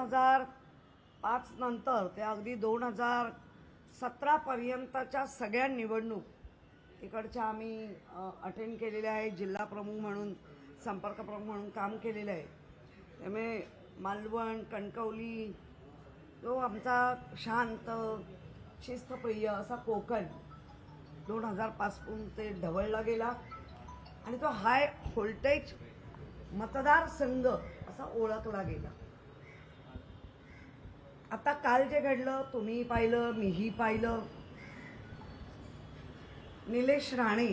2005 नंतर ते अगदी 2017 पर्यंतच्या सगळ्या निवडणूक इकडच्या आम्ही अटेंड केलेल्या आहे. जिल्हा प्रमुख म्हणून, संपर्क प्रमुख म्हणून काम केलेलं आहे. त्यामुळे मालवण, कणकवली, जो आमचा शांत शिस्तप्रिय असा कोकण 2005 पासून ते ढवळला गेला आणि तो हाय व्होल्टेज मतदारसंघ असा ओळखला गेला. आता काल जे घडलं तुम्ही पाहिलं, मीही पाहिलं. निलेश राणे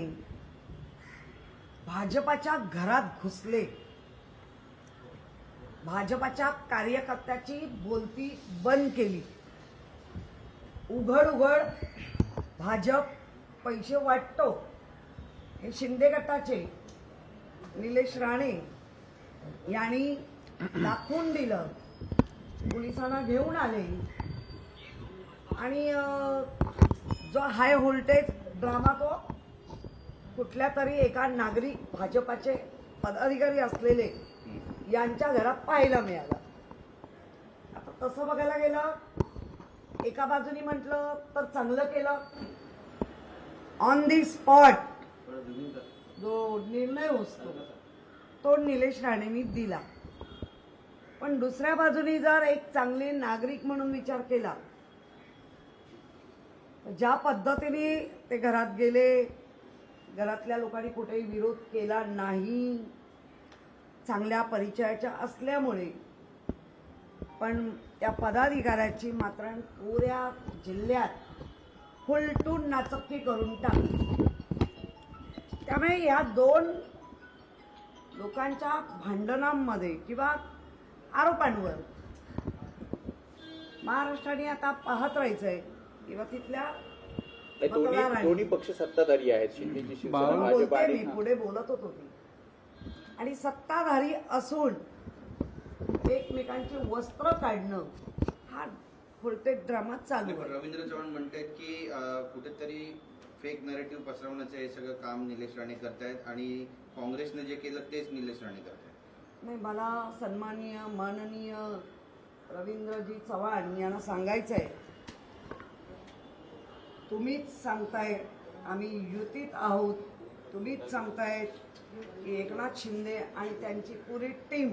भाजपाच्या घरात घुसले, भाजपाच्या कार्यकर्त्याची बोलती बंद केली. उघड उघड भाजप पैसे वाटतो हे शिंदे गटाचे निलेश राणे यांनी दाखवून दिलं. पोलिसांना घेऊन आले आणि जो हाय व्होल्टेज ड्रामा तो कुठल्या तरी एका नागरिक भाजपाचे पदाधिकारी असलेले यांच्या घरात पाहायला मिळाला. आता तसं बघायला गेलं, एका बाजूनी म्हटलं तर चांगलं केलं. ऑन दी स्पॉट जो निर्णय असतो तो निलेश राणेंनी दिला. पण दुसऱ्या बाजूनी जर एक चांगले नागरिक म्हणून विचार केला, ज्या पद्धतीने ते घरात गेले, घरातल्या लोकांनी कुठेही विरोध केला नाही, चांगल्या परिचयाच्या असल्यामुळे, पण त्या पदाधिकाऱ्याची मात्र पुऱ्या जिल्ह्यात फुलटून नाचक्की करून टाकली. त्यामुळे या दोन लोकांच्या भांडणांमध्ये किंवा आरोपांवर महाराष्ट्राने आता पाहत राहायचंय किंवा तिथल्या दोन्ही पक्ष सत्ताधारी आहेत. शिंदेची बोलते मी पुढे बोलत होतो ती, आणि सत्ताधारी असून एकमेकांची वस्त्र काढणं हा व्होल्टेज ड्रामा चालू आहे. रवींद्र चव्हाण म्हणतात की कुठेतरी फेक नॅरेटिव्ह पसरवण्याचं हे सगळं काम निलेश राणे करतायत आणि काँग्रेसने जे केलं तेच निलेश राणे करतायत. नाही, मला सन्माननीय माननीय रवींद्रजी चव्हाण यांना सांगायचं आहे, तुम्हीच सांगताय आम्ही युतीत आहोत, तुम्हीच सांगताय की एकनाथ शिंदे आणि त्यांची पुरी टीम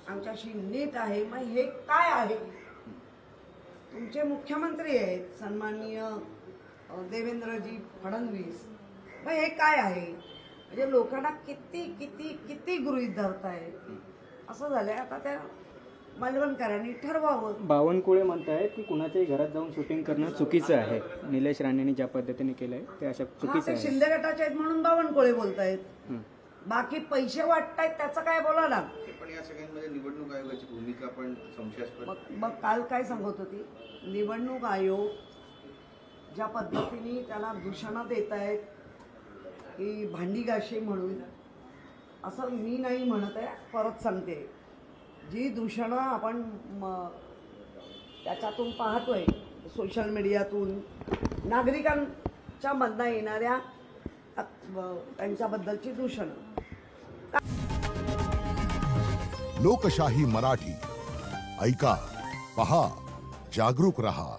आमच्याशी नीट आहे. मग हे काय आहे? तुमचे मुख्यमंत्री आहेत सन्माननीय देवेंद्रजी फडणवीस, मग हे काय आहे? म्हणजे लोकांना किती किती किती गृहीत धरताय असं झालंय. आता त्या मालवणकरांनी ठरवावं. बावनकुळे म्हणतायत की कुणाच्याही घरात जाऊन शूटिंग करणं चुकीचं आहे. निलेश राणेंनी ज्या पद्धतीने केलंय ते अशा चुकीचं आहे. शिंदे गटाचे आहेत म्हणून बावनकुळे बोलतायत, बाकी पैसे वाटतायत त्याचं काय बोला ना. पण या सगळ्यांमध्ये निवडणूक आयोगाची भूमिका पण संशयास्पद. मग काल काय सांगत होती, निवडणूक आयोग ज्या पद्धतीने त्याला दूषणं देत आहेत की भांडीगाशी म्हणून, असं मी नाही म्हणत आहे, परत सांगते, जी दूषणं आपण त्याच्यातून पाहतोय सोशल मीडियातून, नागरिकांच्या मधनं येणाऱ्या त्यांच्याबद्दलची दूषणं. लोकशाही मराठी ऐका, पहा, जागरूक रहा.